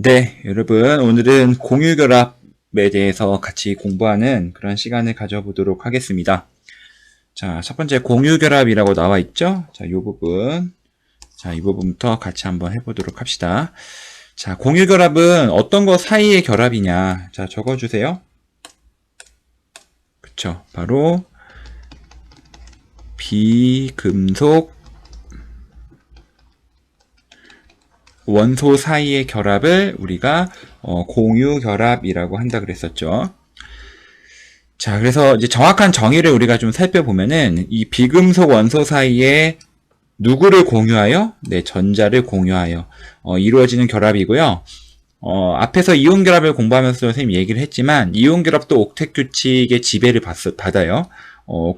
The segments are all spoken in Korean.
네, 여러분, 오늘은 공유결합에 대해서 같이 공부하는 그런 시간을 가져보도록 하겠습니다. 자, 첫 번째 공유결합이라고 나와 있죠? 자, 이 부분. 자, 이 부분부터 같이 한번 해보도록 합시다. 자, 공유결합은 어떤 거 사이의 결합이냐? 자, 적어주세요. 그쵸. 바로, 비금속 원소 사이의 결합을 우리가 공유결합이라고 한다 그랬었죠. 자, 그래서 이제 정확한 정의를 우리가 좀 살펴보면은 이 비금속 원소 사이에 누구를 공유하여? 네, 전자를 공유하여 이루어지는 결합이고요. 앞에서 이온결합을 공부하면서 선생님이 얘기를 했지만 이온결합도 옥텟 규칙의 지배를 받아요.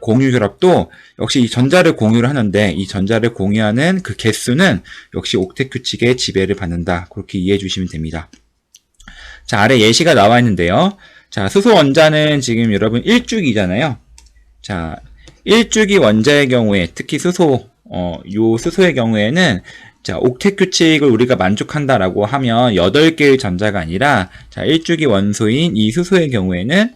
공유결합도 역시 이 전자를 공유를 하는데 이 전자를 공유하는 그 개수는 역시 옥텟 규칙의 지배를 받는다. 그렇게 이해해 주시면 됩니다. 자, 아래 예시가 나와 있는데요. 자, 수소 원자는 지금 여러분 1주기잖아요. 자, 1주기 원자의 경우에 특히 수소, 요 수소의 경우에는 자, 옥텟 규칙을 우리가 만족한다라고 하면 8개의 전자가 아니라 자, 1주기 원소인 이 수소의 경우에는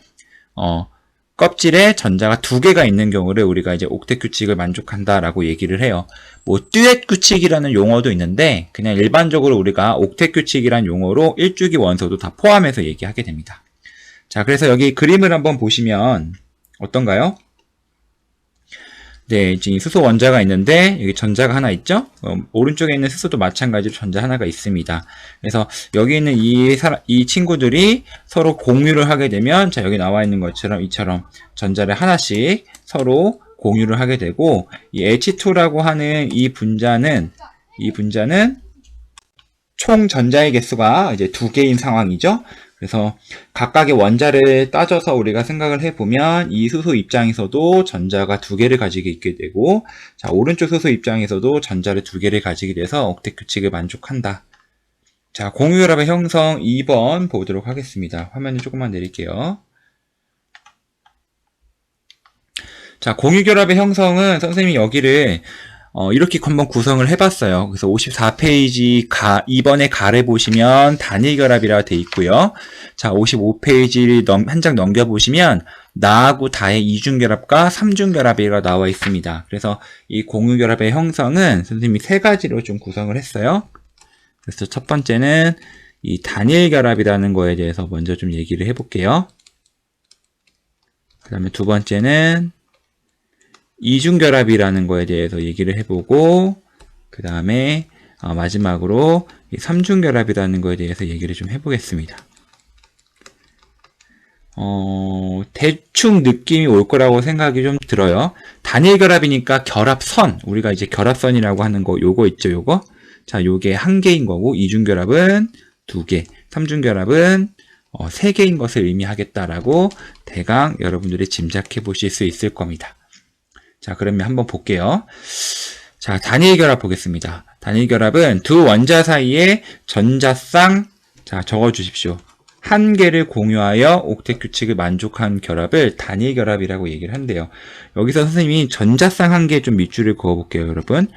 껍질에 전자가 2개가 있는 경우를 우리가 이제 옥텟 규칙을 만족한다라고 얘기를 해요. 뭐 듀엣 규칙이라는 용어도 있는데 그냥 일반적으로 우리가 옥텟 규칙이라는 용어로 1주기 원소도 다 포함해서 얘기하게 됩니다. 자, 그래서 여기 그림을 한번 보시면 어떤가요? 네, 지금 수소 원자가 있는데 여기 전자가 하나 있죠? 오른쪽에 있는 수소도 마찬가지로 전자 하나가 있습니다. 그래서 여기 있는 이 친구들이 서로 공유를 하게 되면 자, 여기 나와 있는 것처럼 이처럼 전자를 하나씩 서로 공유를 하게 되고 이 H2라고 하는 이 분자는 총 전자의 개수가 이제 2개인 상황이죠. 그래서 각각의 원자를 따져서 우리가 생각을 해보면 이 수소 입장에서도 전자가 2개를 가지게 있게 되고 자, 오른쪽 수소 입장에서도 전자를 2개를 가지게 돼서 옥텟 규칙을 만족한다. 자, 공유결합의 형성 2번 보도록 하겠습니다. 화면을 조금만 내릴게요. 자, 공유결합의 형성은 선생님이 여기를 이렇게 한번 구성을 해봤어요. 그래서 54페이지 2번의 가를 보시면 단일결합이라고 돼 있고요. 자, 55페이지를 한 장 넘겨보시면 나하고 다의 이중결합과 삼중결합이라고 나와 있습니다. 그래서 이 공유결합의 형성은 선생님이 3가지로 좀 구성을 했어요. 그래서 첫 번째는 이 단일결합이라는 거에 대해서 먼저 좀 얘기를 해볼게요. 그 다음에 두 번째는 이중결합이라는 거에 대해서 얘기를 해보고 그 다음에 마지막으로 삼중결합이라는 거에 대해서 얘기를 좀 해보겠습니다. 대충 느낌이 올 거라고 생각이 좀 들어요. 단일결합이니까 결합선, 우리가 이제 결합선이라고 하는 거 요거 있죠, 요거. 자, 요게 1개인 거고 이중결합은 2개, 삼중결합은 3개인 것을 의미하겠다라고 대강 여러분들이 짐작해 보실 수 있을 겁니다. 자, 그러면 한번 볼게요. 자, 단일결합 보겠습니다. 단일결합은 두 원자 사이에 전자쌍, 자, 적어 주십시오. 1개를 공유하여 옥텟 규칙을 만족한 결합을 단일결합이라고 얘기를 한대요. 여기서 선생님이 전자쌍 1개 좀 밑줄을 그어 볼게요, 여러분.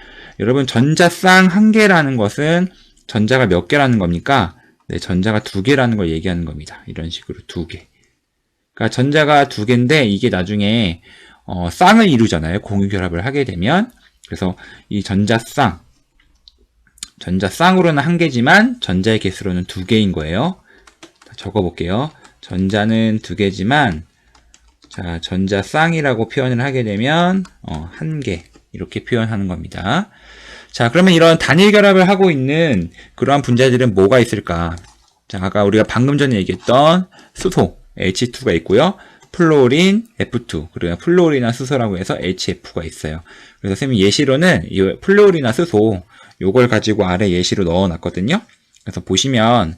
여러분, 전자쌍 1개라는 것은 전자가 몇 개라는 겁니까? 네, 전자가 2개라는 걸 얘기하는 겁니다. 이런 식으로 2개. 그러니까 전자가 2개인데 이게 나중에 쌍을 이루잖아요. 공유결합을 하게 되면. 그래서 이 전자쌍으로는 1개지만 전자의 개수로는 2개인 거예요. 적어볼게요. 전자는 2개지만 자, 전자쌍이라고 표현을 하게 되면 1개 이렇게 표현하는 겁니다. 자, 그러면 이런 단일결합을 하고 있는 그러한 분자들은 뭐가 있을까? 자, 아까 우리가 방금 전에 얘기했던 수소 H2가 있고요. 플로린 F2, 그리고 플로린이나 수소라고 해서 HF가 있어요. 그래서 선생님이 예시로는 이 플로린이나 수소 요걸 가지고 아래 예시로 넣어놨거든요. 그래서 보시면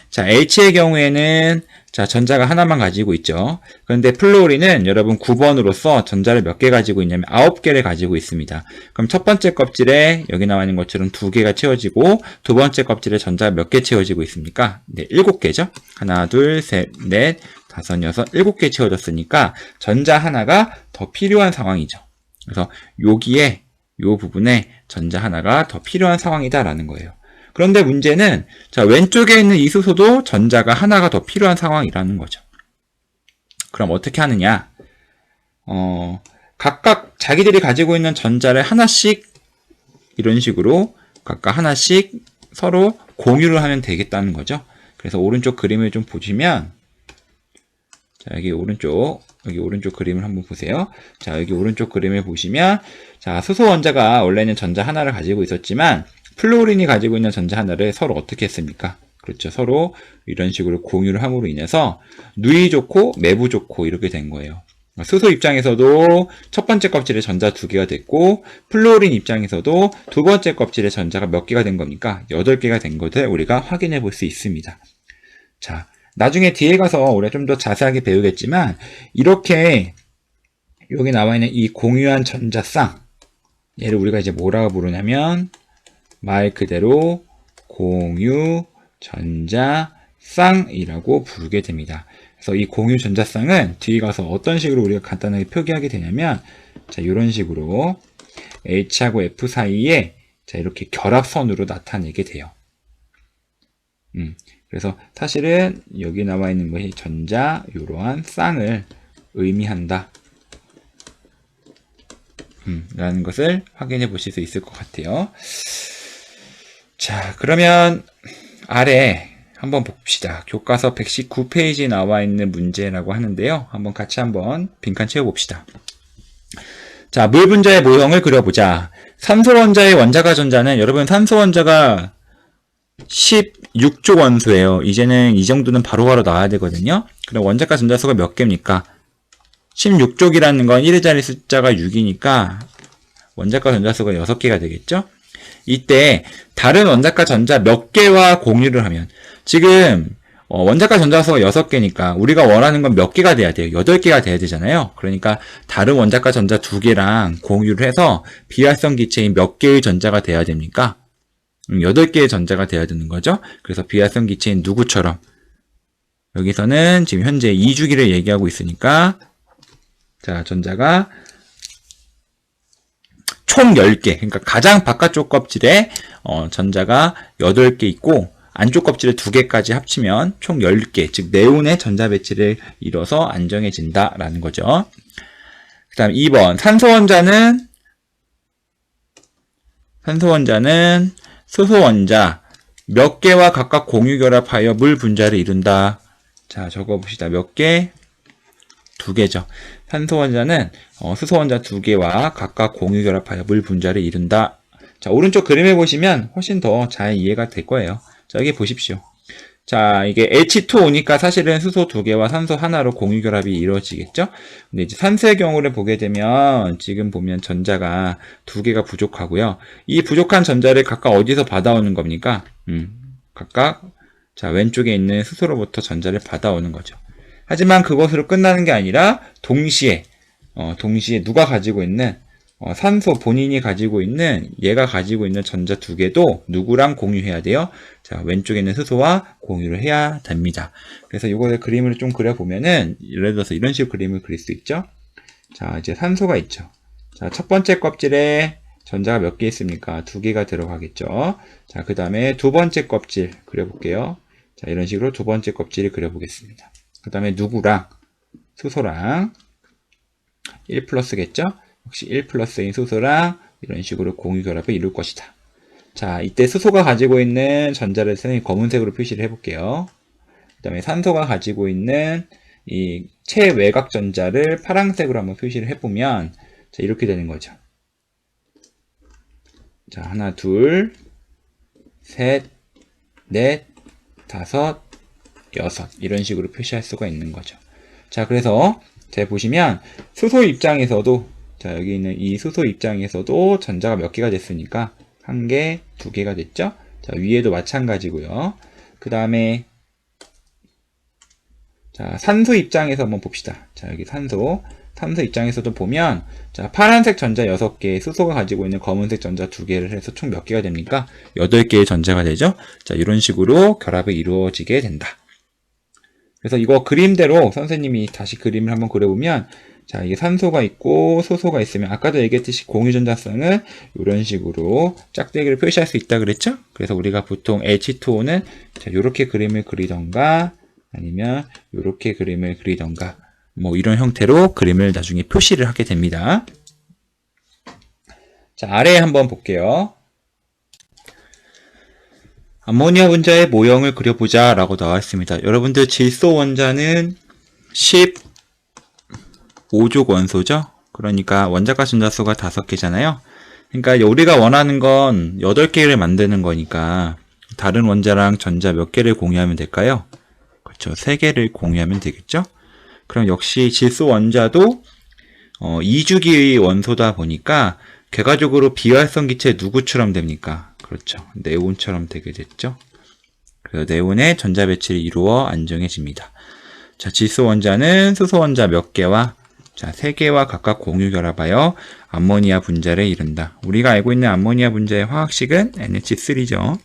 자, H의 경우에는 자, 전자가 하나만 가지고 있죠. 그런데 플로린은 여러분 9번으로서 전자를 몇 개 가지고 있냐면 9개를 가지고 있습니다. 그럼 첫 번째 껍질에 여기 나와 있는 것처럼 2개가 채워지고 두 번째 껍질에 전자가 몇 개 채워지고 있습니까? 네, 7개죠. 하나, 둘, 셋, 넷, 다섯, 여섯, 7개 채워졌으니까 전자 하나가 더 필요한 상황이죠. 그래서 여기에 요 부분에 전자 하나가 더 필요한 상황이다라는 거예요. 그런데 문제는 자, 왼쪽에 있는 이 수소도 전자가 하나가 더 필요한 상황이라는 거죠. 그럼 어떻게 하느냐? 각각 자기들이 가지고 있는 전자를 하나씩 이런 식으로 각각 하나씩 서로 공유를 하면 되겠다는 거죠. 그래서 오른쪽 그림을 좀 보시면 자, 여기 오른쪽 그림을 한번 보세요. 자, 여기 오른쪽 그림을 보시면 자, 수소 원자가 원래는 전자 하나를 가지고 있었지만 플루오린이 가지고 있는 전자 하나를 서로 어떻게 했습니까? 그렇죠. 서로 이런 식으로 공유를 함으로 인해서 누이 좋고 매부 좋고 이렇게 된 거예요. 수소 입장에서도 첫 번째 껍질에 전자 2개가 됐고 플루오린 입장에서도 두 번째 껍질에 전자가 몇 개가 된 겁니까? 8개가 된 것을 우리가 확인해 볼 수 있습니다. 자, 나중에 뒤에 가서 우리가 좀 더 자세하게 배우겠지만 이렇게 여기 나와 있는 이 공유한 전자쌍 얘를 우리가 이제 뭐라고 부르냐면 말 그대로 공유 전자쌍이라고 부르게 됩니다. 그래서 이 공유 전자쌍은 뒤에 가서 어떤 식으로 우리가 간단하게 표기하게 되냐면 자, 이런 식으로 H하고 F 사이에 자, 이렇게 결합선으로 나타내게 돼요. 그래서 사실은 여기 나와 있는 것이 전자 이러한 쌍을 의미한다 라는 것을 확인해 보실 수 있을 것 같아요. 자, 그러면 아래 한번 봅시다. 교과서 119페이지에 나와 있는 문제라고 하는데요. 같이 한번 빈칸 채워봅시다. 자, 물 분자의 모형을 그려보자. 산소 원자의 원자가 전자는 여러분 산소 원자가 16조 원소예요. 이제는 이 정도는 바로바로 나와야 되거든요. 그럼 원자가 전자수가 몇 개입니까? 16족이라는 건 1의자리 숫자가 6이니까 원자과 전자수가 6개가 되겠죠? 이때 다른 원자과 전자 몇 개와 공유를 하면 지금 원자과 전자수가 6개니까 우리가 원하는 건 몇 개가 돼야 돼요? 8개가 돼야 되잖아요. 그러니까 다른 원자과 전자 2개랑 공유를 해서 비활성 기체인 몇 개의 전자가 돼야 됩니까? 8개의 전자가 돼야 되는 거죠. 그래서 비활성 기체인 누구처럼 여기서는 지금 현재 2주기를 얘기하고 있으니까 자, 전자가 총 10개, 그러니까 가장 바깥쪽 껍질에 전자가 8개 있고 안쪽 껍질에 2개까지 합치면 총 10개, 즉 네온의 전자 배치를 이뤄서 안정해진다라는 거죠. 그 다음 2번 산소 원자는 수소 원자 몇 개와 각각 공유 결합하여 물 분자를 이룬다. 자, 적어봅시다. 몇 개? 2개죠. 산소 원자는 수소 원자 2개와 각각 공유 결합하여 물 분자를 이룬다. 자, 오른쪽 그림을 보시면 훨씬 더 잘 이해가 될 거예요. 자, 여기 보십시오. 자, 이게 H2O니까 사실은 수소 2개와 산소 하나로 공유 결합이 이루어지겠죠? 근데 이제 산소의 경우를 보게 되면 지금 보면 전자가 2개가 부족하고요. 이 부족한 전자를 각각 어디서 받아오는 겁니까? 각각 자, 왼쪽에 있는 수소로부터 전자를 받아오는 거죠. 하지만 그것으로 끝나는 게 아니라 동시에 누가 가지고 있는 산소 본인이 가지고 있는 얘가 가지고 있는 전자 2개도 누구랑 공유해야 돼요? 자, 왼쪽에 있는 수소와 공유를 해야 됩니다. 그래서 이거를 그림을 좀 그려보면은 예를 들어서 이런 식으로 그림을 그릴 수 있죠. 자, 이제 산소가 있죠. 자, 첫 번째 껍질에 전자가 몇 개 있습니까? 2개가 들어가겠죠. 자, 그 다음에 두 번째 껍질 그려볼게요. 자, 이런 식으로 두 번째 껍질을 그려보겠습니다. 그 다음에 누구랑 수소랑 1 플러스겠죠? 역시 1 플러스인 수소랑 이런 식으로 공유 결합을 이룰 것이다. 자, 이때 수소가 가지고 있는 전자를 선생님이 검은색으로 표시를 해볼게요. 그 다음에 산소가 가지고 있는 이 최외곽 전자를 파란색으로 한번 표시를 해보면 자, 이렇게 되는 거죠. 자, 하나, 둘, 셋, 넷, 다섯, 여섯 이런 식으로 표시할 수가 있는 거죠. 자, 그래서 자, 보시면 수소 입장에서도 자, 여기 있는 이 수소 입장에서도 전자가 몇 개가 됐으니까 1개, 2개가 됐죠? 자, 위에도 마찬가지고요. 그 다음에 자, 산소 입장에서 한번 봅시다. 자, 여기 산소 입장에서도 보면 자, 파란색 전자 6개, 수소가 가지고 있는 검은색 전자 2개를 해서 총 몇 개가 됩니까? 8개의 전자가 되죠? 자, 이런 식으로 결합이 이루어지게 된다. 그래서 이거 그림대로 선생님이 다시 그림을 한번 그려보면 자, 이게 산소가 있고 소소가 있으면 아까도 얘기했듯이 공유전자성은 이런 식으로 짝대기를 표시할 수 있다 그랬죠? 그래서 우리가 보통 H2O는 자, 이렇게 그림을 그리던가 아니면 이렇게 그림을 그리던가 뭐 이런 형태로 그림을 나중에 표시를 하게 됩니다. 자, 아래에 한번 볼게요. 암모니아 분자의 모형을 그려보자 라고 나와 있습니다. 여러분들 질소 원자는 15족 원소죠? 그러니까 원자가 전자수가 5개잖아요. 그러니까 우리가 원하는 건 8개를 만드는 거니까 다른 원자랑 전자 몇 개를 공유하면 될까요? 그렇죠. 3개를 공유하면 되겠죠? 그럼 역시 질소 원자도 2주기 원소다 보니까 결과적으로 비활성 기체 누구처럼 됩니까? 그렇죠. 네온처럼 되게 됐죠. 그래서 네온의 전자 배치를 이루어 안정해집니다. 자, 질소 원자는 수소 원자 몇 개와 자, 3개와 각각 공유 결합하여 암모니아 분자를 이룬다. 우리가 알고 있는 암모니아 분자의 화학식은 NH3죠.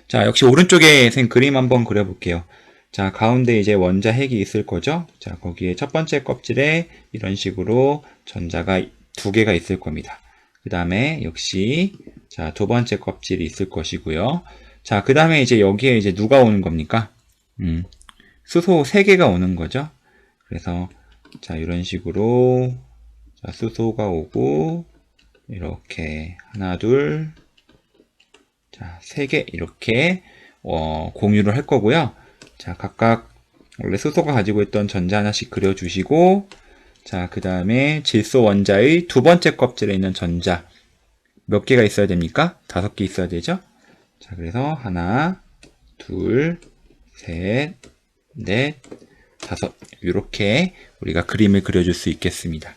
자, 역시 오른쪽에 생 그림 한번 그려볼게요. 자, 가운데 이제 원자 핵이 있을 거죠. 자, 거기에 첫 번째 껍질에 이런 식으로 전자가 2개가 있을 겁니다. 그 다음에 역시 자, 두 번째 껍질이 있을 것이고요. 자, 그 다음에 이제 여기에 이제 누가 오는 겁니까? 수소 3개가 오는 거죠. 그래서 자, 이런 식으로 자, 수소가 오고 이렇게 하나, 둘, 자, 3개 이렇게 공유를 할 거고요. 자, 각각 원래 수소가 가지고 있던 전자 하나씩 그려주시고 자, 그 다음에 질소 원자의 두 번째 껍질에 있는 전자 몇 개가 있어야 됩니까? 5개 있어야 되죠? 자, 그래서 하나, 둘, 셋, 넷, 5 이렇게 우리가 그림을 그려줄 수 있겠습니다.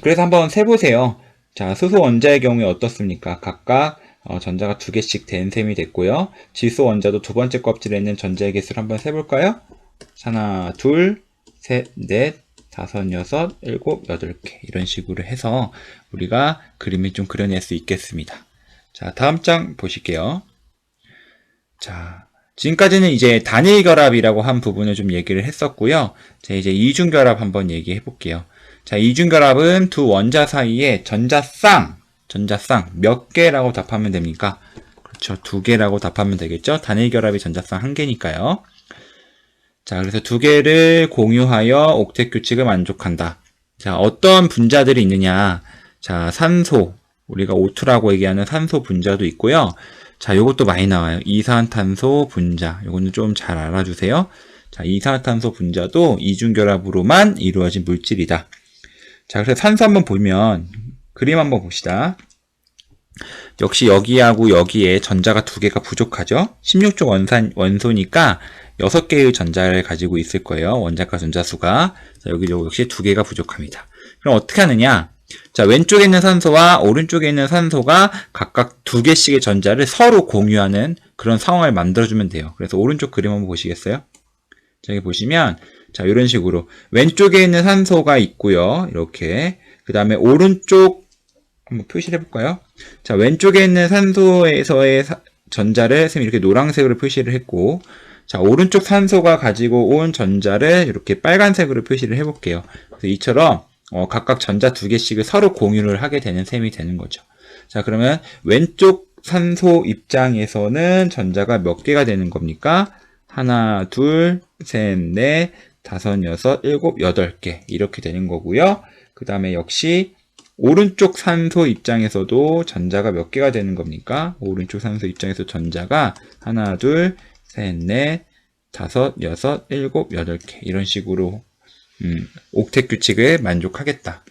그래서 한번 세보세요. 자, 수소 원자의 경우에 어떻습니까? 각각 전자가 2개씩 된 셈이 됐고요. 질소 원자도 두 번째 껍질에 있는 전자의 개수를 한번 세볼까요? 하나, 둘, 셋, 넷, 5, 6, 7, 8개 이런 식으로 해서 우리가 그림을 좀 그려낼 수 있겠습니다. 자, 다음 장 보실게요. 자, 지금까지는 이제 단일 결합이라고 한 부분을 좀 얘기를 했었고요. 자, 이제 이중 결합 한번 얘기해 볼게요. 자, 이중 결합은 두 원자 사이에 전자쌍 몇 개라고 답하면 됩니까? 그렇죠. 2개라고 답하면 되겠죠. 단일 결합이 전자쌍 1개니까요. 자, 그래서 2개를 공유하여 옥텟 규칙을 만족한다. 자, 어떤 분자들이 있느냐? 자, 산소, 우리가 O2라고 얘기하는 산소 분자도 있고요. 자, 요것도 많이 나와요. 이산탄소 분자. 요거는 좀 잘 알아주세요. 자, 이산탄소 분자도 이중결합으로만 이루어진 물질이다. 자, 그래서 산소 한번 보면, 그림 한번 봅시다. 역시 여기하고 여기에 전자가 2개가 부족하죠? 16쪽 원소니까 6개의 전자를 가지고 있을 거예요. 원자과 전자수가. 자, 여기 역시 2개가 부족합니다. 그럼 어떻게 하느냐? 자, 왼쪽에 있는 산소와 오른쪽에 있는 산소가 각각 2개씩의 전자를 서로 공유하는 그런 상황을 만들어주면 돼요. 그래서 오른쪽 그림 한번 보시겠어요? 자, 여기 보시면, 자, 이런 식으로 왼쪽에 있는 산소가 있고요. 이렇게. 그 다음에 오른쪽, 한번 표시를 해볼까요? 자, 왼쪽에 있는 산소에서의 전자를 선생님이 이렇게 노란색으로 표시를 했고, 자, 오른쪽 산소가 가지고 온 전자를 이렇게 빨간색으로 표시를 해볼게요. 그래서 이처럼 각각 전자 2개씩을 서로 공유를 하게 되는 셈이 되는 거죠. 자, 그러면 왼쪽 산소 입장에서는 전자가 몇 개가 되는 겁니까? 하나, 둘, 셋, 넷, 5, 6, 7, 8개 이렇게 되는 거고요. 그 다음에 역시 오른쪽 산소 입장에서도 전자가 몇 개가 되는 겁니까? 오른쪽 산소 입장에서 전자가 하나, 둘, 셋, 넷, 5, 6, 7, 8개 이런 식으로 옥텟 규칙을 만족하겠다.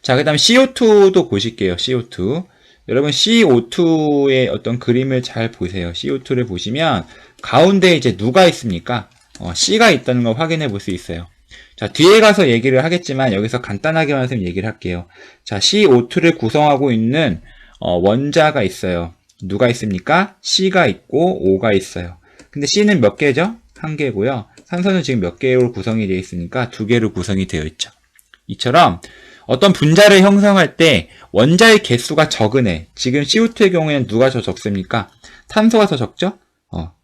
자, 그 다음 CO2도 보실게요. CO2. 여러분 CO2의 어떤 그림을 잘 보세요. CO2를 보시면 가운데 이제 누가 있습니까? C가 있다는 걸 확인해 볼 수 있어요. 자, 뒤에 가서 얘기를 하겠지만 여기서 간단하게만 좀 얘기를 할게요. 자, CO2를 구성하고 있는 원자가 있어요. 누가 있습니까? C가 있고 O가 있어요. 근데 C는 몇 개죠? 1개고요. 산소는 지금 몇 개로 구성이 되어 있으니까 2개로 구성이 되어 있죠. 이처럼 어떤 분자를 형성할 때 원자의 개수가 적은 애, 지금 CO2의 경우에는 누가 더 적습니까? 탄소가 더 적죠?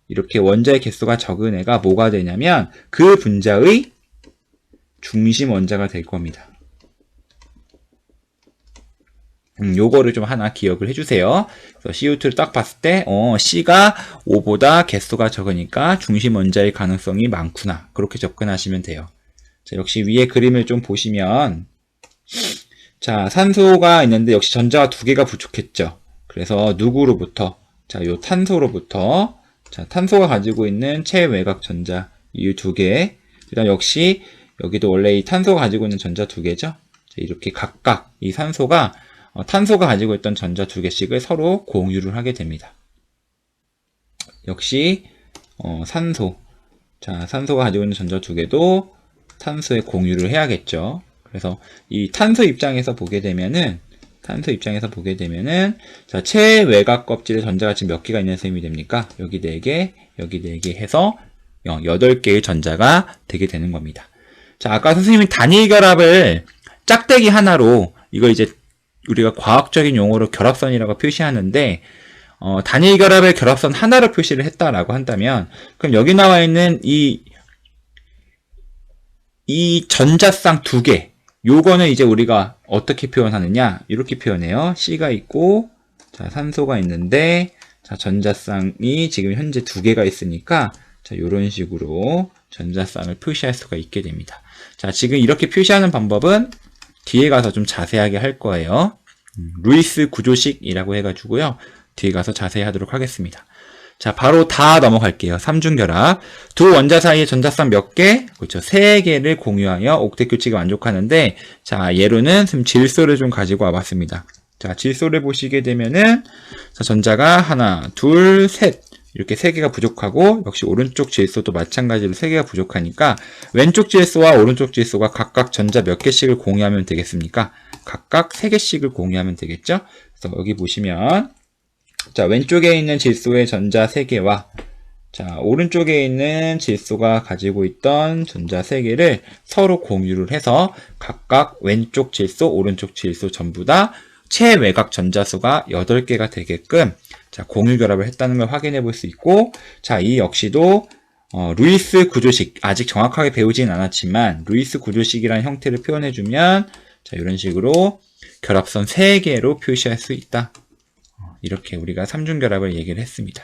이렇게 원자의 개수가 적은 애가 뭐가 되냐면 그 분자의 중심 원자가 될 겁니다. 요거를 좀 하나 기억을 해주세요. 그래서 CO2를 딱 봤을 때, C가 5보다 개수가 적으니까 중심 원자의 가능성이 많구나. 그렇게 접근하시면 돼요. 자, 역시 위에 그림을 좀 보시면, 자, 산소가 있는데 역시 전자가 2개가 부족했죠. 그래서 누구로부터? 자, 요 탄소로부터, 자, 탄소가 가지고 있는 최외곽 전자, 이 2개. 그다음 역시 여기도 원래 이 탄소가 가지고 있는 전자 2개죠. 자, 이렇게 각각 이 산소가 탄소가 가지고 있던 전자 2개씩을 서로 공유를 하게 됩니다. 역시 산소. 자, 산소가 가지고 있는 전자 2개도 탄소에 공유를 해야겠죠. 그래서 이 탄소 입장에서 보게 되면은 자, 최외곽 껍질에 전자가 지금 몇 개가 있는 셈이 됩니까? 여기 4개, 여기 4개 해서 8개의 전자가 되게 되는 겁니다. 자, 아까 선생님이 단일 결합을 짝대기 하나로 이거 이제 우리가 과학적인 용어로 결합선이라고 표시하는데 단일 결합의 결합선 하나로 표시를 했다라고 한다면 그럼 여기 나와 있는 이 전자쌍 2개 요거는 이제 우리가 어떻게 표현하느냐 이렇게 표현해요. C가 있고 자 산소가 있는데 자 전자쌍이 지금 현재 2개가 있으니까 자 요런 식으로 전자쌍을 표시할 수가 있게 됩니다. 자 지금 이렇게 표시하는 방법은 뒤에 가서 좀 자세하게 할 거예요. 루이스 구조식이라고 해가지고요. 뒤에 가서 자세히 하도록 하겠습니다. 자, 바로 다 넘어갈게요. 삼중결합. 두 원자 사이의 전자쌍 몇 개? 그렇죠. 3개를 공유하여 옥텟 규칙에 만족하는데, 자, 예로는 지금 질소를 좀 가지고 와봤습니다. 자, 질소를 보시게 되면은, 자, 전자가 하나, 둘, 셋. 이렇게 3개가 부족하고, 역시 오른쪽 질소도 마찬가지로 3개가 부족하니까, 왼쪽 질소와 오른쪽 질소가 각각 전자 몇 개씩을 공유하면 되겠습니까? 각각 3개씩을 공유하면 되겠죠? 그래서 여기 보시면, 자, 왼쪽에 있는 질소의 전자 3개와, 자, 오른쪽에 있는 질소가 가지고 있던 전자 3개를 서로 공유를 해서 각각 왼쪽 질소, 오른쪽 질소 전부 다 최외곽 전자수가 8개가 되게끔 자, 공유 결합을 했다는 걸 확인해 볼 수 있고, 자, 이 역시도 루이스 구조식, 아직 정확하게 배우진 않았지만 루이스 구조식이라는 형태를 표현해 주면 자, 이런 식으로 결합선 3개로 표시할 수 있다. 이렇게 우리가 삼중결합을 얘기를 했습니다.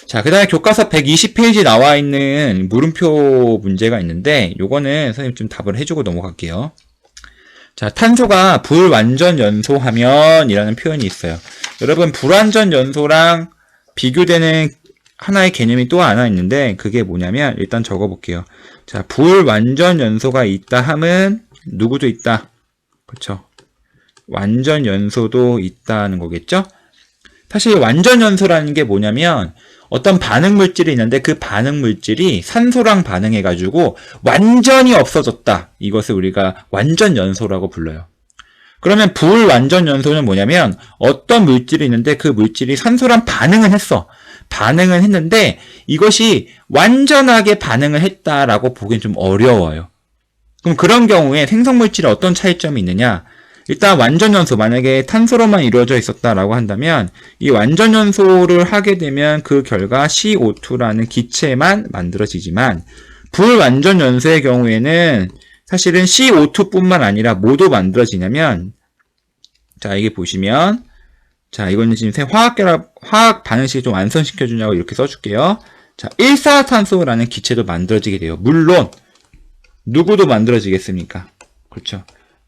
자, 그 다음에 교과서 120페이지 나와 있는 물음표 문제가 있는데 요거는 선생님 좀 답을 해주고 넘어갈게요. 자, 탄소가 불완전 연소하면 이라는 표현이 있어요. 여러분 불완전 연소랑 비교되는 하나의 개념이 또 하나 있는데 그게 뭐냐면 일단 적어볼게요. 자, 불완전 연소가 있다 함은 누구도 있다. 그렇죠? 완전 연소도 있다는 거겠죠? 사실 완전 연소라는 게 뭐냐면 어떤 반응 물질이 있는데 그 반응 물질이 산소랑 반응해가지고 완전히 없어졌다. 이것을 우리가 완전 연소라고 불러요. 그러면 불완전 연소는 뭐냐면 어떤 물질이 있는데 그 물질이 산소랑 반응을 했어. 반응을 했는데 이것이 완전하게 반응을 했다라고 보기엔 좀 어려워요. 그럼 그런 경우에 생성물질에 어떤 차이점이 있느냐? 일단 완전연소, 만약에 탄소로만 이루어져 있었다라고 한다면 이 완전연소를 하게 되면 그 결과 CO2라는 기체만 만들어지지만 불완전연소의 경우에는 사실은 CO2뿐만 아니라 뭐도 만들어지냐면 자 이게 보시면 자 이거는 지금 화학 반응식을 좀 완성시켜 주냐고 이렇게 써줄게요. 자 일산화탄소라는 기체도 만들어지게 돼요. 물론 누구도 만들어지겠습니까? 그렇죠.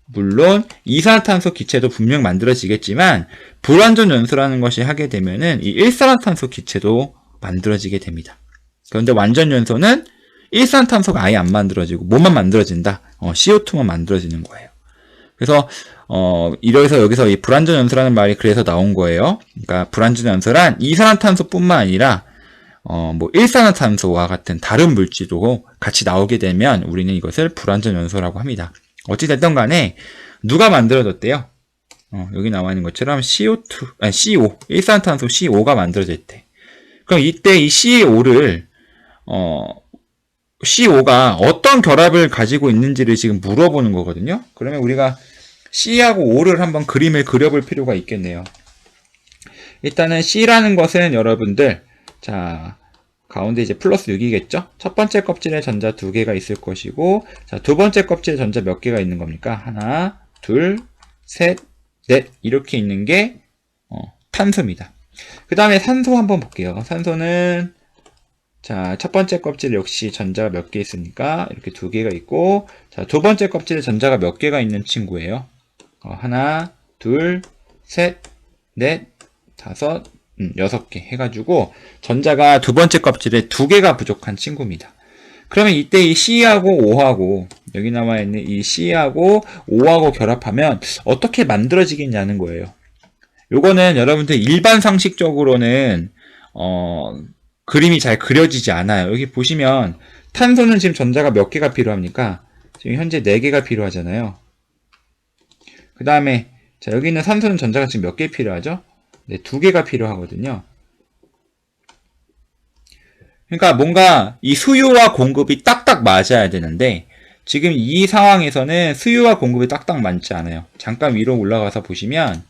물론 이산화탄소 기체도 분명 만들어지겠지만 불완전 연소라는 것이 하게 되면은 이 일산화탄소 기체도 만들어지게 됩니다. 그런데 완전 연소는 일산탄소가 아예 안 만들어지고 뭐만 만들어진다? CO2만 만들어지는 거예요. 그래서 이래서 여기서 이 불완전 연소라는 말이 그래서 나온 거예요. 그러니까 불완전 연소란 이산화탄소뿐만 아니라 뭐 일산화탄소와 같은 다른 물질도 같이 나오게 되면 우리는 이것을 불완전 연소라고 합니다. 어찌됐든 간에 누가 만들어졌대요? 여기 나와 있는 것처럼 CO2, 일산탄소 COが 만들어졌대. 그럼 이때 이 CO를 COが 어떤 결합을 가지고 있는지를 지금 물어보는 거거든요. 그러면 우리가 C하고 O를 한번 그림을 그려볼 필요가 있겠네요. 일단은 C라는 것은 여러분들 자 가운데 이제 플러스 6이겠죠? 첫 번째 껍질에 전자 2개가 있을 것이고, 자, 두 번째 껍질에 전자 몇 개가 있는 겁니까? 하나, 둘, 셋, 넷. 이렇게 있는 게, 탄소입니다. 그 다음에 산소 한번 볼게요. 산소는, 자, 첫 번째 껍질 역시 전자가 몇 개 있습니까? 이렇게 2개가 있고, 자, 두 번째 껍질에 전자가 몇 개가 있는 친구예요? 하나, 둘, 셋, 넷, 다섯, 6개 해가지고 전자가 두 번째 껍질에 2개가 부족한 친구입니다. 그러면 이때 이 C하고 O하고 여기 나와 있는 이 C하고 O하고 결합하면 어떻게 만들어지겠냐는 거예요. 요거는 여러분들 일반 상식적으로는 그림이 잘 그려지지 않아요. 여기 보시면 탄소는 지금 전자가 몇 개가 필요합니까? 지금 현재 4개가 필요하잖아요. 그 다음에 자, 여기 있는 산소는 전자가 지금 몇 개 필요하죠? 네, 2개가 필요하거든요. 그러니까 뭔가 이 수요와 공급이 딱딱 맞아야 되는데 지금 이 상황에서는 수요와 공급이 딱딱 맞지 않아요. 잠깐 위로 올라가서 보시면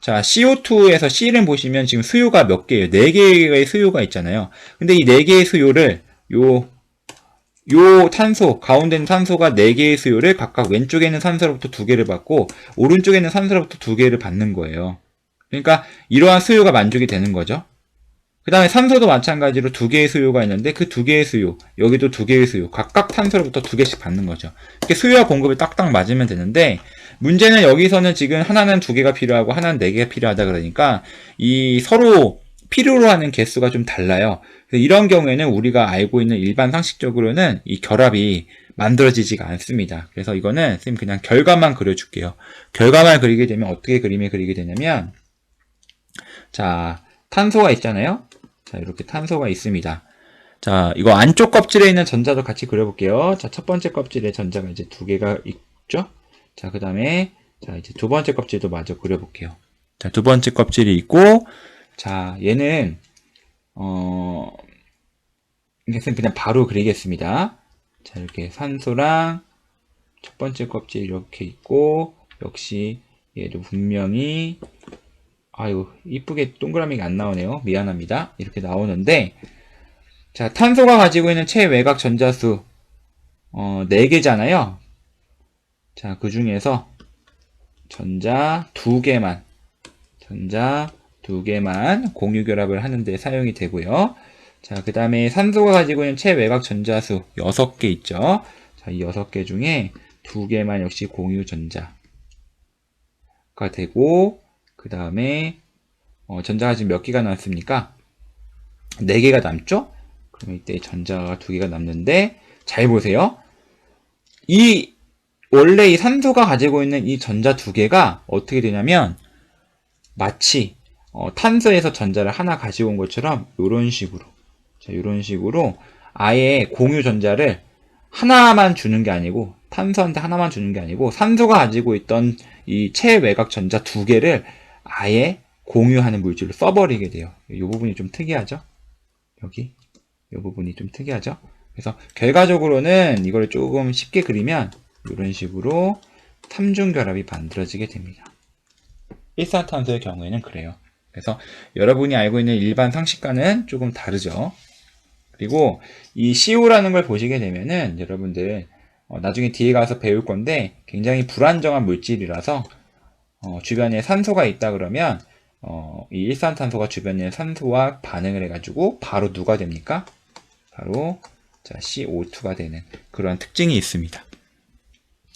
자, CO2에서 C를 보시면 지금 수요가 몇 개예요? 4개의 수요가 있잖아요. 근데 이 4개의 수요를 요 탄소, 가운데 있는 탄소가 4개의 수요를 각각 왼쪽에 있는 산소로부터 2개를 받고 오른쪽에 있는 산소로부터 2개를 받는 거예요. 그러니까 이러한 수요가 만족이 되는 거죠. 그 다음에 산소도 마찬가지로 2개의 수요가 있는데 그 2개의 수요, 여기도 2개의 수요, 각각 탄소로부터 2개씩 받는 거죠. 이렇게 수요와 공급이 딱딱 맞으면 되는데 문제는 여기서는 지금 하나는 2개가 필요하고 하나는 4개가 필요하다 그러니까 이 서로 필요로 하는 개수가 좀 달라요. 이런 경우에는 우리가 알고 있는 일반 상식적으로는 이 결합이 만들어지지가 않습니다. 그래서 이거는 선생님 그냥 결과만 그려줄게요. 결과만 그리게 되면 어떻게 그림을 그리게 되냐면 자, 탄소가 있잖아요. 자, 이렇게 탄소가 있습니다. 자, 이거 안쪽 껍질에 있는 전자도 같이 그려볼게요. 자, 첫 번째 껍질에 전자가 이제 2개가 있죠. 자, 그 다음에 자, 이제 두 번째 껍질도 마저 그려볼게요. 자, 두 번째 껍질이 있고 자, 얘는 이것은 그냥 바로 그리겠습니다. 자, 이렇게 산소랑 첫 번째 껍질 이렇게 있고 역시 얘도 분명히 아유 이쁘게 동그라미가 안 나오네요. 미안합니다. 이렇게 나오는데 자, 탄소가 가지고 있는 최외곽 전자수 4개잖아요. 자, 그 중에서 전자 2개만 공유 결합을 하는데 사용이 되고요. 자, 그 다음에 산소가 가지고 있는 최외곽 전자수 6개 있죠. 자, 이 6개 중에 2개만 역시 공유 전자가 되고, 그 다음에 전자가 지금 몇 개가 남습니까? 4개가 남죠? 그러면 이때 전자가 2개가 남는데, 잘 보세요. 원래 이 산소가 가지고 있는 이 전자 2개가 어떻게 되냐면, 마치 탄소에서 전자를 하나 가지고 온 것처럼 이런 식으로 자, 이런 식으로 아예 공유 전자를 하나만 주는 게 아니고 탄소한테 하나만 주는 게 아니고 산소가 가지고 있던 이 최외곽 전자 2개를 아예 공유하는 물질로 써버리게 돼요. 이 부분이 좀 특이하죠? 여기 이 부분이 좀 특이하죠? 그래서 결과적으로는 이걸 조금 쉽게 그리면 이런 식으로 삼중결합이 만들어지게 됩니다. 일산탄소의 경우에는 그래요. 그래서 여러분이 알고 있는 일반 상식과는 조금 다르죠. 그리고 이 CO라는 걸 보시게 되면은 여러분들 나중에 뒤에 가서 배울 건데 굉장히 불안정한 물질이라서 주변에 산소가 있다 그러면 이 일산탄소가 주변에 산소와 반응을 해가지고 바로 누가 됩니까? 바로 자, CO2가 되는 그런 특징이 있습니다.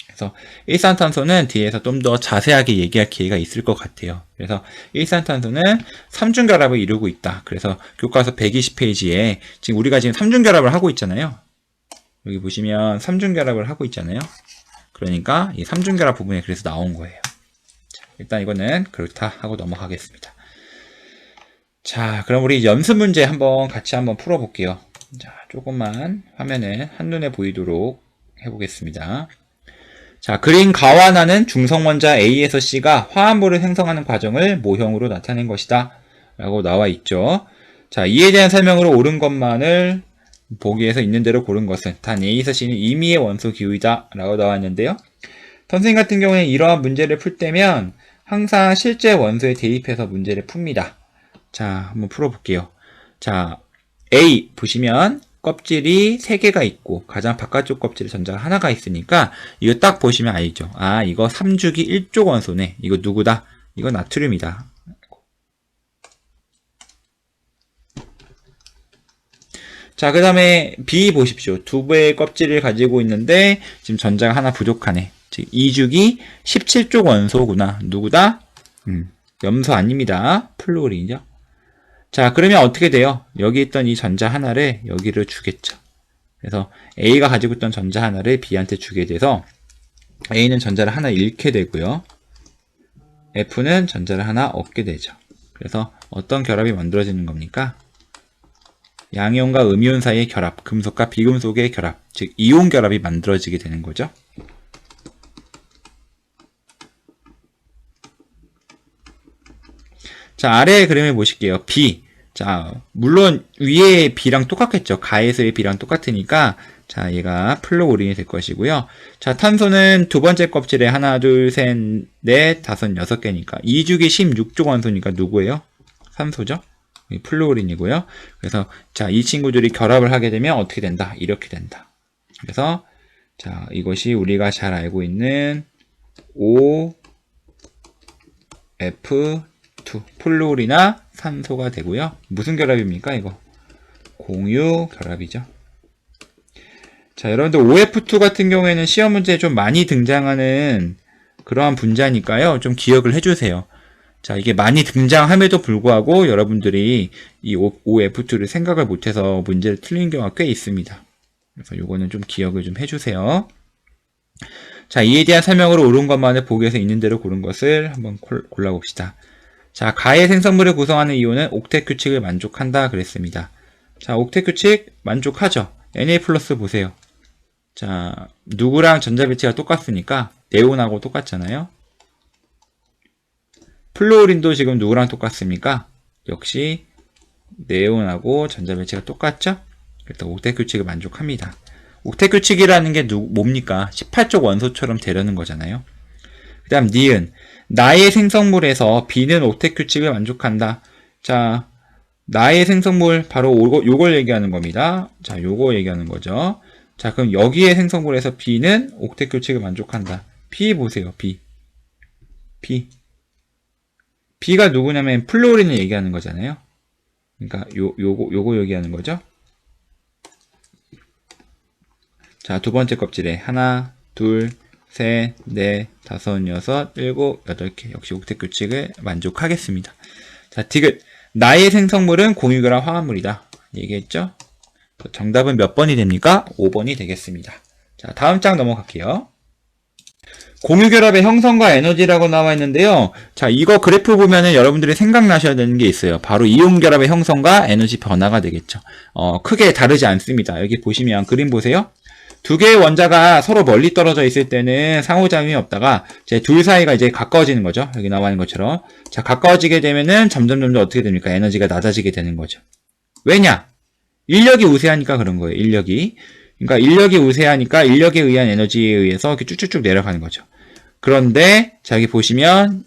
그래서 일산탄소는 뒤에서 좀 더 자세하게 얘기할 기회가 있을 것 같아요. 그래서 일산탄소는 삼중결합을 이루고 있다. 그래서 교과서 120페이지에 지금 우리가 지금 삼중결합을 하고 있잖아요. 여기 보시면 삼중결합을 하고 있잖아요. 그러니까 이 삼중결합 부분에 그래서 나온 거예요. 자, 일단 이거는 그렇다 하고 넘어가겠습니다. 자, 그럼 우리 연습 문제 같이 한번 풀어볼게요. 자, 조금만 화면에 한눈에 보이도록 해보겠습니다. 자, 그린 가와나는 중성원자 A에서 C가 화합물을 생성하는 과정을 모형으로 나타낸 것이다. 라고 나와 있죠. 자, 이에 대한 설명으로 옳은 것만을 보기에서 있는 대로 고른 것은 단 A에서 C는 임의의 원소 기호이다. 라고 나왔는데요. 선생님 같은 경우에 이러한 문제를 풀 때면 항상 실제 원소에 대입해서 문제를 풉니다. 자, 한번 풀어볼게요. 자, A 보시면 껍질이 3개가 있고 가장 바깥쪽 껍질에 전자가 하나가 있으니까 이거 딱 보시면 알죠. 아, 이거 3주기 1족 원소네. 이거 누구다? 이거 나트륨이다. 자, 그 다음에 B 보십시오. 2배의 껍질을 가지고 있는데 지금 전자가 하나 부족하네. 즉 2주기 17족 원소구나. 누구다? 염소 아닙니다. 플루오린이죠. 자, 그러면 어떻게 돼요? 여기 있던 이 전자 하나를 여기를 주겠죠. 그래서 A가 가지고 있던 전자 하나를 B한테 주게 돼서 A는 전자를 하나 잃게 되고요. F는 전자를 하나 얻게 되죠. 그래서 어떤 결합이 만들어지는 겁니까? 양이온과 음이온 사이의 결합, 금속과 비금속의 결합, 즉 이온 결합이 만들어지게 되는 거죠. 자, 아래의 그림을 보실게요. B. 자, 물론 위에 B랑 똑같겠죠. 가에서의 B랑 똑같으니까 자, 얘가 플루오린이 될 것이고요. 자, 탄소는 두 번째 껍질에 하나, 둘, 셋, 넷, 다섯, 6개니까 2주기 16족 원소니까 누구예요? 산소죠. 플루오린이고요. 그래서 자, 이 친구들이 결합을 하게 되면 어떻게 된다? 이렇게 된다. 그래서 자, 이것이 우리가 잘 알고 있는 OF2 플루오린이나 산소가 되고요. 무슨 결합입니까? 이거 공유 결합이죠. 자, 여러분들 OF2 같은 경우에는 시험 문제에 좀 많이 등장하는 그러한 분자니까요. 좀 기억을 해주세요. 자, 이게 많이 등장함에도 불구하고 여러분들이 이 OF2를 생각을 못해서 문제를 틀린 경우가 꽤 있습니다. 그래서 요거는 좀 기억을 좀 해주세요. 자, 이에 대한 설명으로 옳은 것만을 보기에서 있는 대로 고른 것을 한번 골라봅시다. 자, 가의 생성물을 구성하는 이온은 옥텟 규칙을 만족한다 그랬습니다. 자, 옥텟 규칙 만족하죠. Na 플러스 보세요. 자, 누구랑 전자 배치가 똑같으니까 네온하고 똑같잖아요. 플루오린도 지금 누구랑 똑같습니까? 역시 네온하고 전자 배치가 똑같죠? 그래서 옥텟 규칙을 만족합니다. 옥텟 규칙이라는 게 뭡니까? 18족 원소처럼 되려는 거잖아요. 그 다음 니은. 나의 생성물에서 B는 옥텟 규칙을 만족한다. 자, 나의 생성물 바로 요걸 얘기하는 겁니다. 자, 요거 얘기하는 거죠. 자, 그럼 여기에 생성물에서 B는 옥텟 규칙을 만족한다. B 보세요. B. B가 누구냐면 플루오린을 얘기하는 거잖아요. 그러니까 요거 얘기하는 거죠. 자, 두 번째 껍질에 하나, 둘, 셋, 넷, 다섯, 여섯, 일곱, 8개. 역시 옥텟 규칙을 만족하겠습니다. 자, 디귿. 나의 생성물은 공유결합 화합물이다. 얘기했죠? 정답은 몇 번이 됩니까? 5번이 되겠습니다. 자, 다음 장 넘어갈게요. 공유결합의 형성과 에너지라고 나와 있는데요. 자, 이거 그래프 보면은 여러분들이 생각나셔야 되는 게 있어요. 바로 이온결합의 형성과 에너지 변화가 되겠죠. 크게 다르지 않습니다. 여기 보시면 그림 보세요. 두 개의 원자가 서로 멀리 떨어져 있을 때는 상호작용이 없다가 이제 둘 사이가 이제 가까워지는 거죠. 여기 나와 있는 것처럼. 자, 가까워지게 되면은 점점 어떻게 됩니까? 에너지가 낮아지게 되는 거죠. 왜냐? 인력이 우세하니까 그런 거예요. 인력이. 그러니까 인력이 우세하니까 인력에 의한 에너지에 의해서 이렇게 쭉쭉쭉 내려가는 거죠. 그런데 자, 여기 보시면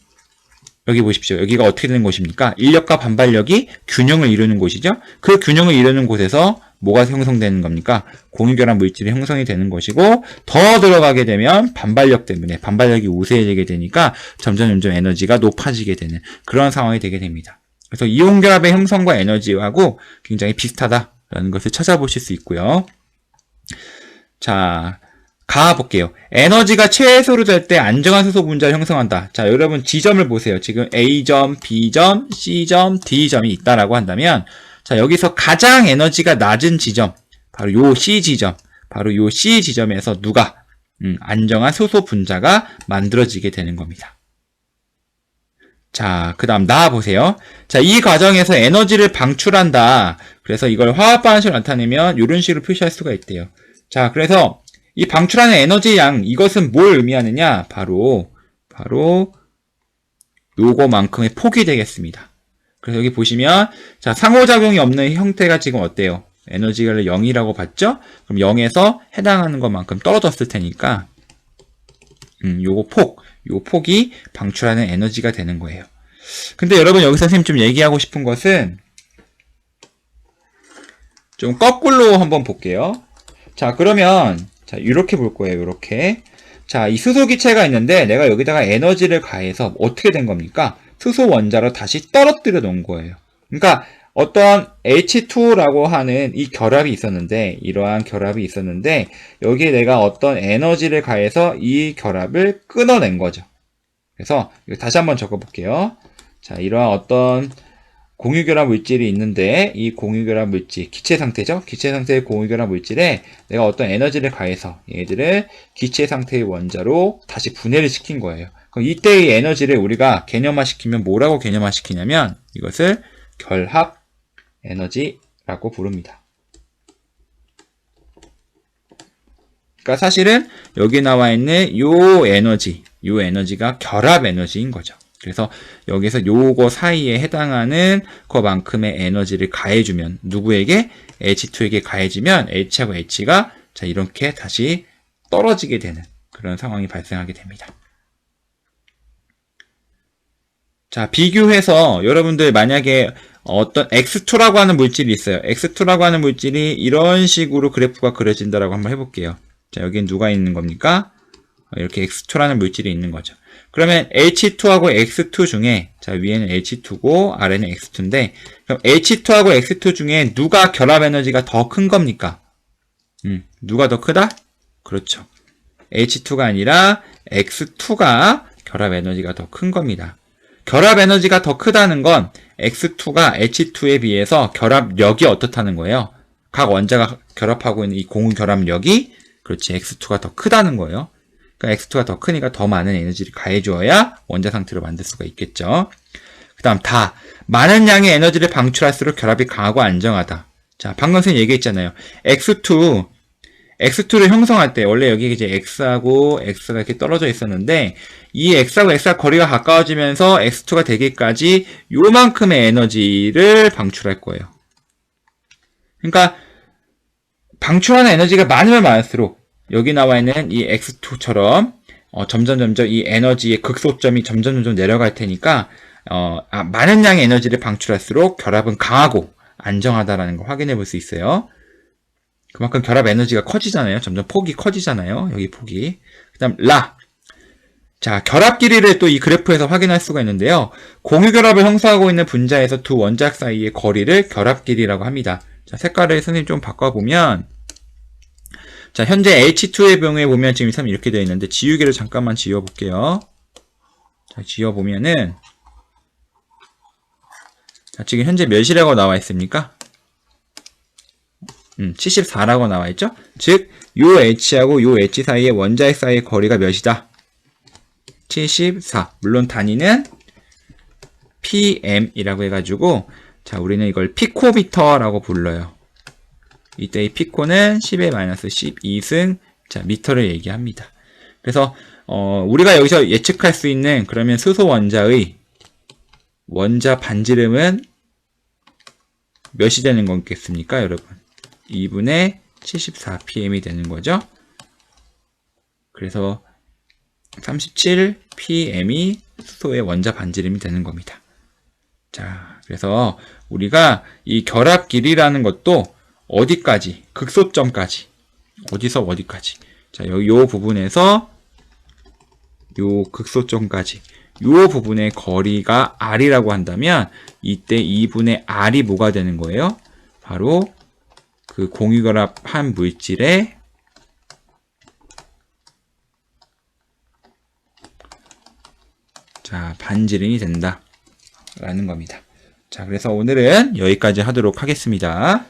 여기 보십시오. 여기가 어떻게 되는 곳입니까? 인력과 반발력이 균형을 이루는 곳이죠. 그 균형을 이루는 곳에서 뭐가 형성되는 겁니까? 공유결합 물질이 형성이 되는 것이고, 더 들어가게 되면 반발력 때문에 반발력이 우세해지게 되니까 점점 에너지가 높아지게 되는 그런 상황이 되게 됩니다. 그래서 이온결합의 형성과 에너지하고 굉장히 비슷하다라는 것을 찾아보실 수 있고요. 자, 가볼게요. 에너지가 최소로 될 때 안정한 수소 분자를 형성한다. 자, 여러분 지점을 보세요. 지금 A점, B점, C점, D점이 있다라고 한다면, 자, 여기서 가장 에너지가 낮은 지점, 바로 요 C지점, 바로 요 C지점에서 누가 안정한 수소 분자가 만들어지게 되는 겁니다. 자, 그 다음 나와보세요. 자, 이 과정에서 에너지를 방출한다. 그래서 이걸 화학 반응식으로 나타내면 이런 식으로 표시할 수가 있대요. 자, 그래서 이 방출하는 에너지 양, 이것은 뭘 의미하느냐? 바로 요거만큼의 폭이 되겠습니다. 그래서 여기 보시면, 자, 상호작용이 없는 형태가 지금 어때요? 에너지를 0이라고 봤죠? 그럼 0에서 해당하는 것만큼 떨어졌을 테니까, 요 폭이 방출하는 에너지가 되는 거예요. 근데 여러분 여기서 선생님 좀 얘기하고 싶은 것은, 좀 거꾸로 한번 볼게요. 자, 그러면 자, 이렇게 볼 거예요. 이렇게. 자, 이 수소 기체가 있는데 내가 여기다가 에너지를 가해서 어떻게 된 겁니까? 수소 원자로 다시 떨어뜨려 놓은 거예요. 그러니까 어떤 H2라고 하는 이 결합이 있었는데, 이러한 결합이 있었는데, 여기에 내가 어떤 에너지를 가해서 이 결합을 끊어낸 거죠. 그래서 이거 다시 한번 적어볼게요. 자, 이러한 어떤 공유결합 물질이 있는데, 이 공유결합 물질, 기체 상태죠? 기체 상태의 공유결합 물질에 내가 어떤 에너지를 가해서 얘들을 기체 상태의 원자로 다시 분해를 시킨 거예요. 그럼 이때의 에너지를 우리가 개념화시키면 뭐라고 개념화시키냐면, 이것을 결합 에너지라고 부릅니다. 그러니까 사실은 여기 나와 있는 요 에너지가 결합 에너지인 거죠. 그래서 여기서 요거 사이에 해당하는 그만큼의 에너지를 가해주면 누구에게? H2에게 가해지면 H하고 H가 자 이렇게 다시 떨어지게 되는 그런 상황이 발생하게 됩니다. 자, 비교해서 여러분들 만약에 어떤 X2라고 하는 물질이 있어요. X2라고 하는 물질이 이런 식으로 그래프가 그려진다라고 한번 해볼게요. 자, 여기엔 누가 있는 겁니까? 이렇게 X2라는 물질이 있는 거죠. 그러면 H2하고 X2 중에 자, 위에는 H2고 아래는 X2인데 그럼 H2하고 X2 중에 누가 결합 에너지가 더 큰 겁니까? 누가 더 크다? 그렇죠. H2가 아니라 X2가 결합 에너지가 더 큰 겁니다. 결합 에너지가 더 크다는 건 X2가 H2에 비해서 결합력이 어떻다는 거예요? 각 원자가 결합하고 있는 이 공유 결합력이 그렇지 X2가 더 크다는 거예요. 그러니까 X2가 더 크니까 더 많은 에너지를 가해주어야 원자 상태로 만들 수가 있겠죠. 그 다음 다 많은 양의 에너지를 방출할수록 결합이 강하고 안정하다. 자, 방금 전에 얘기했잖아요. X2를 형성할 때 원래 여기 이제 X하고 X가 이렇게 떨어져 있었는데 이 X하고 X가 거리가 가까워지면서 X2가 되기까지 요만큼의 에너지를 방출할 거예요. 그러니까 방출하는 에너지가 많으면 많을수록 여기 나와 있는 이 X2처럼 점점 이 에너지의 극소점이 점점 내려갈 테니까 많은 양의 에너지를 방출할수록 결합은 강하고 안정하다라는 걸 확인해 볼 수 있어요. 그만큼 결합 에너지가 커지잖아요. 점점 폭이 커지잖아요. 여기 폭이. 그 다음 자, 결합 길이를 또 이 그래프에서 확인할 수가 있는데요. 공유 결합을 형성하고 있는 분자에서 두 원자핵 사이의 거리를 결합 길이라고 합니다. 자, 색깔을 선생님 좀 바꿔보면 자, 현재 H2의 경우에 보면 지금 참 이렇게 되어 있는데 지우개를 잠깐만 지워볼게요. 자, 지워보면은 자, 지금 현재 몇이라고 나와 있습니까? 74라고 나와 있죠? 즉, 요 H하고 요 H 사이의 원자핵 사이의 거리가 몇이다? 74. 물론 단위는 PM이라고 해가지고 자, 우리는 이걸 피코미터라고 불러요. 이때 이 피코는 10의 마이너스 12승 자, 미터를 얘기합니다. 그래서 우리가 여기서 예측할 수 있는 그러면 수소 원자의 원자 반지름은 몇이 되는 거겠습니까, 여러분? 2분의 74pm이 되는 거죠. 그래서 37pm이 수소의 원자 반지름이 되는 겁니다. 자, 그래서 우리가 이 결합 길이라는 것도 어디까지? 극소점까지. 어디서 어디까지? 자, 요 부분에서 요 극소점까지. 요 부분의 거리가 r이라고 한다면 이때 2분의 r이 뭐가 되는 거예요? 바로 그 공유결합한 물질의 자, 반지름이 된다 라는 겁니다. 자, 그래서 오늘은 여기까지 하도록 하겠습니다.